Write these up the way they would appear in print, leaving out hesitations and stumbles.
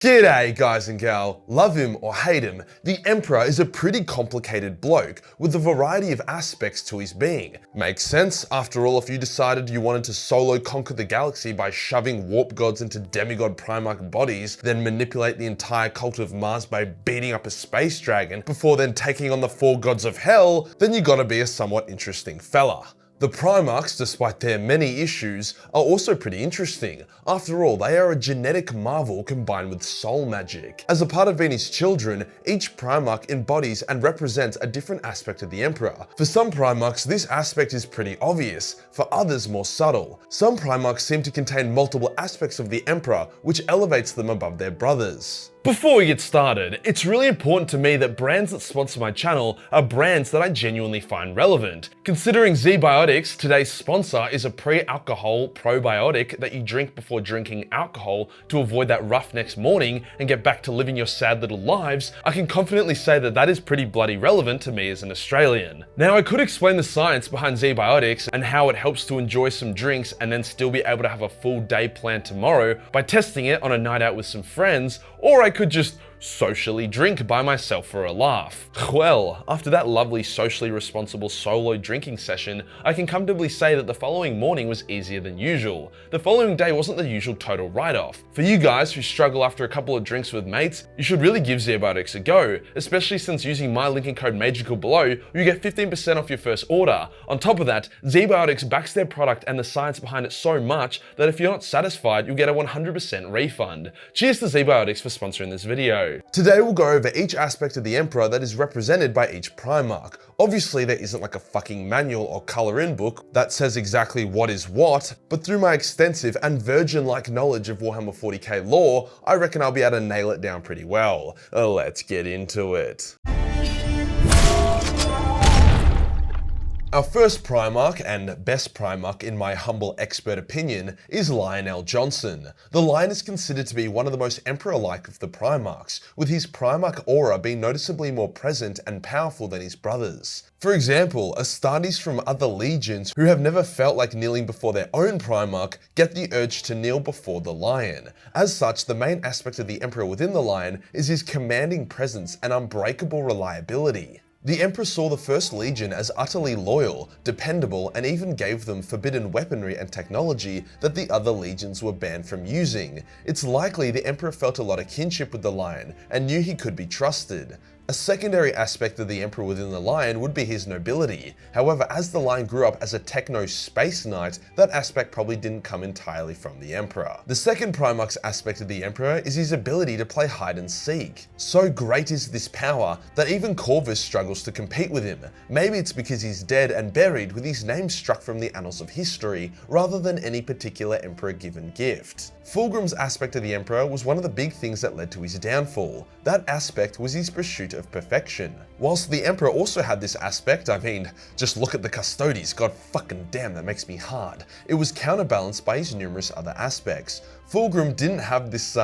G'day guys and gal, love him or hate him, the Emperor is a pretty complicated bloke with a variety of aspects to his being. Makes sense, after all, if you decided you wanted to solo conquer the galaxy by shoving warp gods into demigod Primarch bodies, then manipulate the entire cult of Mars by beating up a space dragon, before then taking on the 4 gods of hell, then you gotta be a somewhat interesting fella. The Primarchs, despite their many issues, are also pretty interesting. After all, they are a genetic marvel combined with soul magic. As a part of being his children, each Primarch embodies and represents a different aspect of the Emperor. For some Primarchs, this aspect is pretty obvious, for others more subtle. Some Primarchs seem to contain multiple aspects of the Emperor, which elevates them above their brothers. Before we get started, it's really important to me that brands that sponsor my channel are brands that I genuinely find relevant. Considering ZBiotics, today's sponsor is a pre-alcohol probiotic that you drink before drinking alcohol to avoid that rough next morning and get back to living your sad little lives, I can confidently say that that is pretty bloody relevant to me as an Australian. Now, I could explain the science behind ZBiotics and how it helps to enjoy some drinks and then still be able to have a full day planned tomorrow by testing it on a night out with some friends, or I could just socially drink by myself for a laugh. Well, after that lovely socially responsible solo drinking session, I can comfortably say that the following morning was easier than usual. The following day wasn't the usual total write-off. For you guys who struggle after a couple of drinks with mates, you should really give ZBiotics a go, especially since using my link and code Majorkill below, you get 15% off your first order. On top of that, ZBiotics backs their product and the science behind it so much that if you're not satisfied, you'll get a 100% refund. Cheers to ZBiotics for sponsoring this video. Today we'll go over each aspect of the Emperor that is represented by each Primarch. Obviously there isn't like a fucking manual or color-in book that says exactly what is what, but through my extensive and virgin-like knowledge of Warhammer 40k lore, I reckon I'll be able to nail it down pretty well. Let's get into it. Our first Primarch, and best Primarch in my humble expert opinion, is Lionel Johnson. The Lion is considered to be one of the most Emperor-like of the Primarchs, with his Primarch aura being noticeably more present and powerful than his brothers. For example, Astartes from other legions who have never felt like kneeling before their own Primarch get the urge to kneel before the Lion. As such, the main aspect of the Emperor within the Lion is his commanding presence and unbreakable reliability. The Emperor saw the First Legion as utterly loyal, dependable, and even gave them forbidden weaponry and technology that the other legions were banned from using. It's likely the Emperor felt a lot of kinship with the Lion and knew he could be trusted. A secondary aspect of the Emperor within the Lion would be his nobility. However, as the Lion grew up as a techno-space knight, that aspect probably didn't come entirely from the Emperor. The second Primarch's aspect of the Emperor is his ability to play hide and seek. So great is this power that even Corvus struggles to compete with him. Maybe it's because he's dead and buried with his name struck from the annals of history, rather than any particular Emperor-given gift. Fulgrim's aspect of the Emperor was one of the big things that led to his downfall. That aspect was his pursuit of perfection. Whilst the Emperor also had this aspect, I mean, just look at the Custodes, god fucking damn, that makes me hard. It was counterbalanced by his numerous other aspects. Fulgrim didn't have this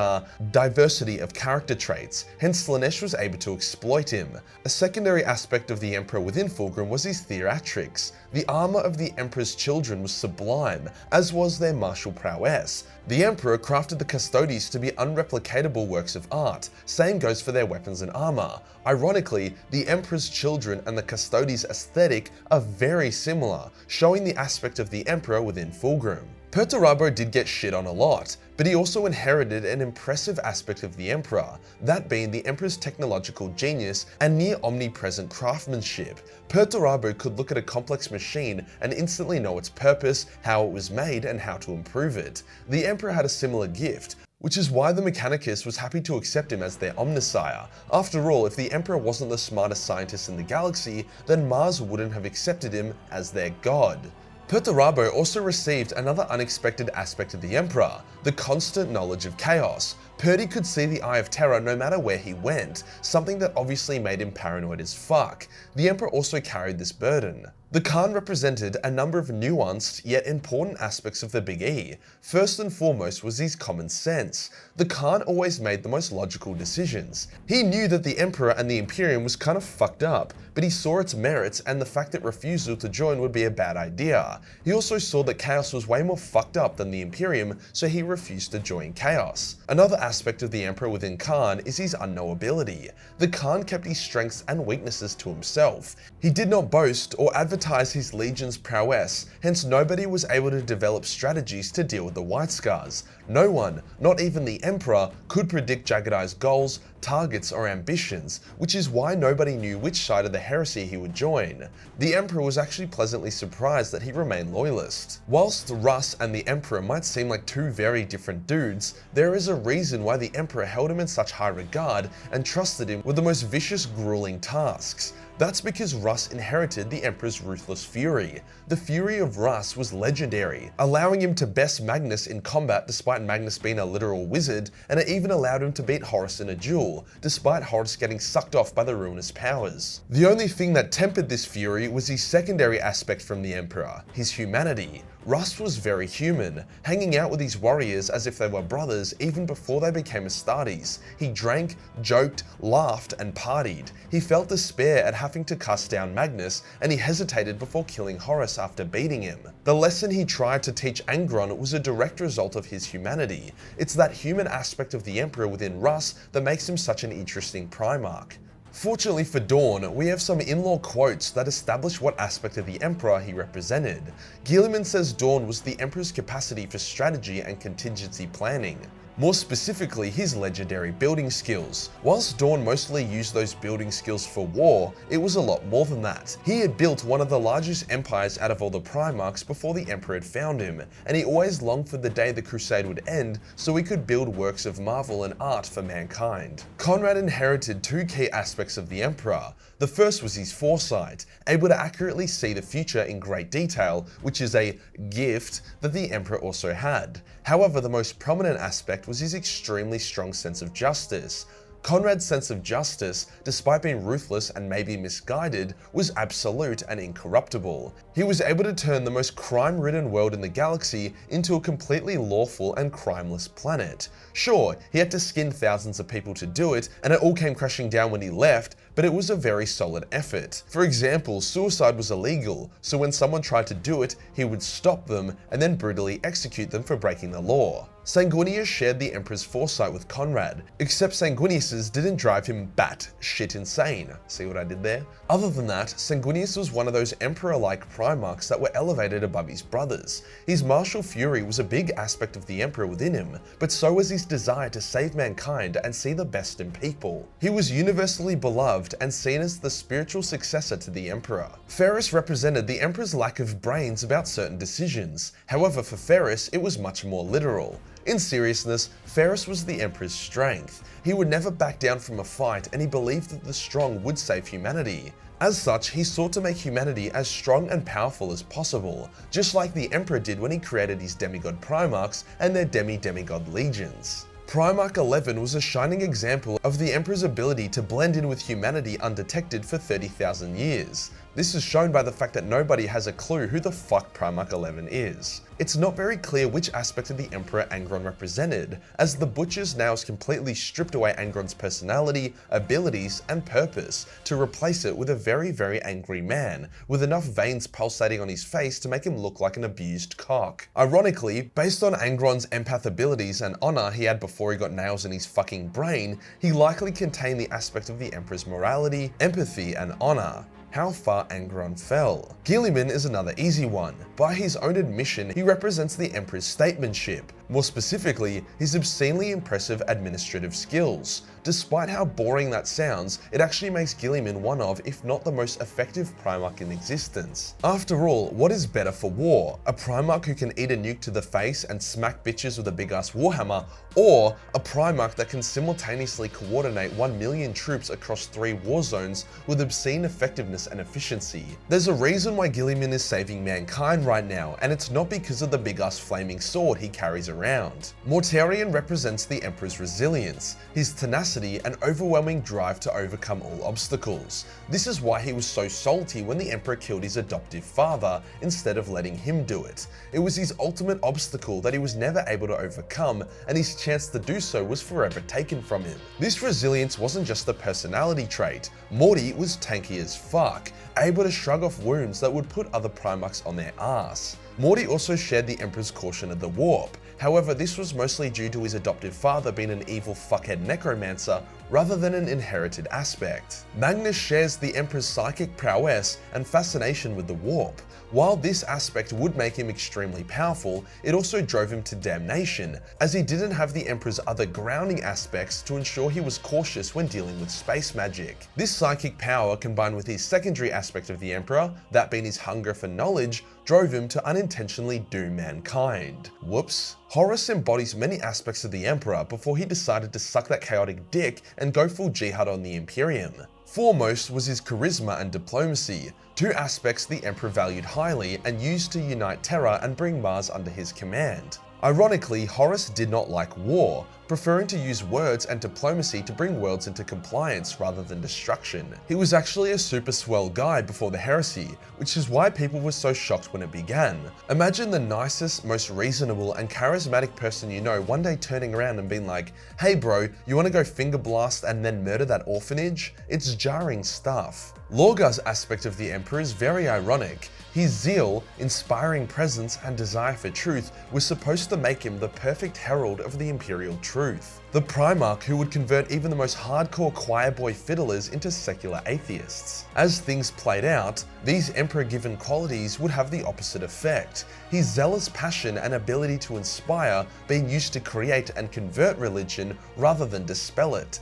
diversity of character traits, hence Slaanesh was able to exploit him. A secondary aspect of the Emperor within Fulgrim was his theatrics. The armor of the Emperor's children was sublime, as was their martial prowess. The Emperor crafted the Custodes to be unreplicatable works of art. Same goes for their weapons and armor. Ironically, the Emperor's children and the Custodes aesthetic are very similar, showing the aspect of the Emperor within Fulgrim. Perturbo did get shit on a lot, but he also inherited an impressive aspect of the Emperor, that being the Emperor's technological genius and near omnipresent craftsmanship. Perturbo could look at a complex machine and instantly know its purpose, how it was made, and how to improve it. The Emperor had a similar gift, which is why the Mechanicus was happy to accept him as their Omnissiah. After all, if the Emperor wasn't the smartest scientist in the galaxy, then Mars wouldn't have accepted him as their god. Perturbo also received another unexpected aspect of the Emperor, the constant knowledge of chaos. Perty could see the Eye of Terror no matter where he went, something that obviously made him paranoid as fuck. The Emperor also carried this burden. The Khan represented a number of nuanced yet important aspects of the Big E. First and foremost was his common sense. The Khan always made the most logical decisions. He knew that the Emperor and the Imperium was kind of fucked up, but he saw its merits and the fact that refusal to join would be a bad idea. He also saw that Chaos was way more fucked up than the Imperium, so he refused to join Chaos. Another aspect of the Emperor within Khan is his unknowability. The Khan kept his strengths and weaknesses to himself. He did not boast or advertise his legion's prowess, hence nobody was able to develop strategies to deal with the White Scars. No one, not even the Emperor, could predict Jagged Eye's goals, targets, or ambitions, which is why nobody knew which side of the heresy he would join. The Emperor was actually pleasantly surprised that he remained loyalist. Whilst Russ and the Emperor might seem like two very different dudes, there is a reason why the Emperor held him in such high regard and trusted him with the most vicious, grueling tasks. That's because Russ inherited the Emperor's ruthless fury. The fury of Russ was legendary, allowing him to best Magnus in combat despite Magnus being a literal wizard, and it even allowed him to beat Horus in a duel, despite Horus getting sucked off by the ruinous powers. The only thing that tempered this fury was his secondary aspect from the Emperor, his humanity. Russ was very human, hanging out with his warriors as if they were brothers even before they became Astartes. He drank, joked, laughed, and partied. He felt despair at having to cuss down Magnus, and he hesitated before killing Horus after beating him. The lesson he tried to teach Angron was a direct result of his humanity. It's that human aspect of the Emperor within Russ that makes him such an interesting Primarch. Fortunately for Dawn, we have some in-law quotes that establish what aspect of the Emperor he represented. Gilim says Dawn was the Emperor's capacity for strategy and contingency planning. More specifically, his legendary building skills. Whilst Dawn mostly used those building skills for war, it was a lot more than that. He had built one of the largest empires out of all the Primarchs before the Emperor had found him, and he always longed for the day the Crusade would end so he could build works of marvel and art for mankind. Conrad inherited two key aspects of the Emperor. The first was his foresight, able to accurately see the future in great detail, which is a gift that the Emperor also had. However, the most prominent aspect was his extremely strong sense of justice. Conrad's sense of justice, despite being ruthless and maybe misguided, was absolute and incorruptible. He was able to turn the most crime-ridden world in the galaxy into a completely lawful and crimeless planet. Sure, he had to skin thousands of people to do it, and it all came crashing down when he left, but it was a very solid effort. For example, suicide was illegal, so when someone tried to do it, he would stop them and then brutally execute them for breaking the law. Sanguinea shared the Emperor's foresight with Conrad, except Sanguinius's didn't drive him bat-shit insane. See what I did there? Other than that, Sanguinius was one of those Emperor-like Primarchs that were elevated above his brothers. His martial fury was a big aspect of the Emperor within him, but so was his desire to save mankind and see the best in people. He was universally beloved and seen as the spiritual successor to the Emperor. Ferris represented the Emperor's lack of brains about certain decisions. However, for Ferris, it was much more literal. In seriousness, Ferris was the Emperor's strength. He would never back down from a fight, and he believed that the strong would save humanity. As such, he sought to make humanity as strong and powerful as possible, just like the Emperor did when he created his demigod Primarchs and their demigod legions. Primarch 11 was a shining example of the Emperor's ability to blend in with humanity undetected for 30,000 years. This is shown by the fact that nobody has a clue who the fuck Primarch 11 is. It's not very clear which aspect of the Emperor Angron represented, as the Butcher's nails completely stripped away Angron's personality, abilities, and purpose to replace it with a very, very angry man, with enough veins pulsating on his face to make him look like an abused cock. Ironically, based on Angron's empath abilities and honor he had before he got nails in his fucking brain, he likely contained the aspect of the Emperor's morality, empathy, and honor. How far Angron fell. Gilim is another easy one. By his own admission, he represents the Emperor's statesmanship, more specifically, his obscenely impressive administrative skills. Despite how boring that sounds, it actually makes Gilim one of, if not the most effective Primarch in existence. After all, what is better for war? A Primarch who can eat a nuke to the face and smack bitches with a big ass Warhammer, or a Primarch that can simultaneously coordinate 1 million troops across 3 war zones with obscene effectiveness and efficiency? There's a reason why Gilim is saving mankind right now, and it's not because of the big ass flaming sword he carries around. Mortarion represents the Emperor's resilience, his tenacity and overwhelming drive to overcome all obstacles. This is why he was so salty when the Emperor killed his adoptive father instead of letting him do it. It was his ultimate obstacle that he was never able to overcome, and his chance to do so was forever taken from him. This resilience wasn't just a personality trait. Morty was tanky as fuck, able to shrug off wounds that would put other Primarchs on their ass. Morty also shared the Emperor's caution of the warp. However, this was mostly due to his adoptive father being an evil fuckhead necromancer rather than an inherited aspect. Magnus shares the Emperor's psychic prowess and fascination with the warp. While this aspect would make him extremely powerful, it also drove him to damnation, as he didn't have the Emperor's other grounding aspects to ensure he was cautious when dealing with space magic. This psychic power, combined with his secondary aspect of the Emperor, that being his hunger for knowledge, drove him to unintentionally doom mankind. Whoops. Horus embodies many aspects of the Emperor before he decided to suck that chaotic dick and go full jihad on the Imperium. Foremost was his charisma and diplomacy, two aspects the Emperor valued highly and used to unite Terra and bring Mars under his command. Ironically, Horus did not like war, preferring to use words and diplomacy to bring worlds into compliance rather than destruction. He was actually a super swell guy before the heresy, which is why people were so shocked when it began. Imagine the nicest, most reasonable and charismatic person you know one day turning around and being like, "Hey bro, you wanna go finger blast and then murder that orphanage?" It's jarring stuff. Lorgar's aspect of the Emperor is very ironic. His zeal, inspiring presence, and desire for truth was supposed to make him the perfect herald of the Imperial truth. The Primarch who would convert even the most hardcore choir boy fiddlers into secular atheists. As things played out, these Emperor-given qualities would have the opposite effect. His zealous passion and ability to inspire being used to create and convert religion rather than dispel it.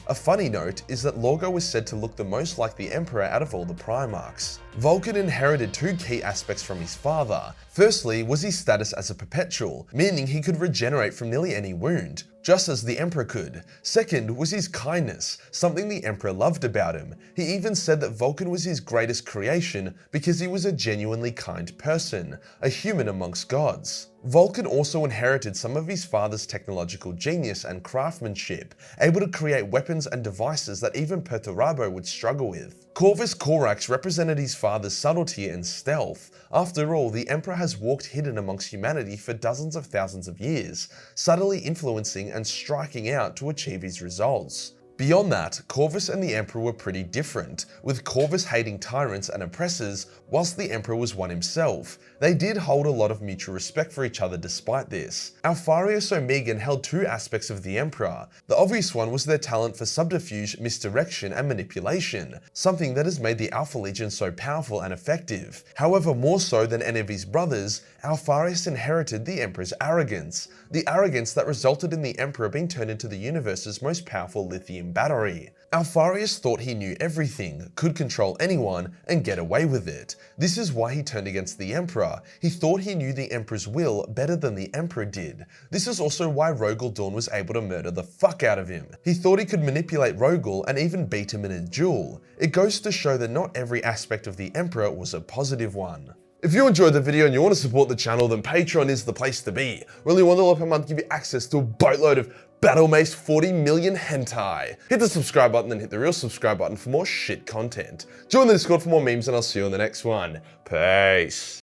A funny note is that Lorgar was said to look the most like the Emperor out of all the Primarchs. Vulcan inherited two key aspects from his father. Firstly was his status as a perpetual, meaning he could regenerate from nearly any wound, just as the Emperor could. Second was his kindness, something the Emperor loved about him. He even said that Vulcan was his greatest creation because he was a genuinely kind person, a human amongst gods. Vulcan also inherited some of his father's technological genius and craftsmanship, able to create weapons and devices that even Perturbo would struggle with. Corvus Korax represented his father's subtlety and stealth. After all, the Emperor has walked hidden amongst humanity for dozens of thousands of years, subtly influencing and striking out to achieve his results. Beyond that, Corvus and the Emperor were pretty different, with Corvus hating tyrants and oppressors, whilst the Emperor was one himself. They did hold a lot of mutual respect for each other despite this. Alpharius Omegan held two aspects of the Emperor. The obvious one was their talent for subterfuge, misdirection, and manipulation, something that has made the Alpha Legion so powerful and effective. However, more so than any of his brothers, Alpharius inherited the Emperor's arrogance. The arrogance that resulted in the Emperor being turned into the universe's most powerful lithium battery. Alpharius thought he knew everything, could control anyone, and get away with it. This is why he turned against the Emperor. He thought he knew the Emperor's will better than the Emperor did. This is also why Rogel Dawn was able to murder the fuck out of him. He thought he could manipulate Rogel and even beat him in a duel. It goes to show that not every aspect of the Emperor was a positive one. If you enjoyed the video and you want to support the channel, then Patreon is the place to be. Only $1 per month give you access to a boatload of Battle Mace 40 million hentai. Hit the subscribe button and hit the real subscribe button for more shit content. Join the Discord for more memes and I'll see you on the next one. Peace.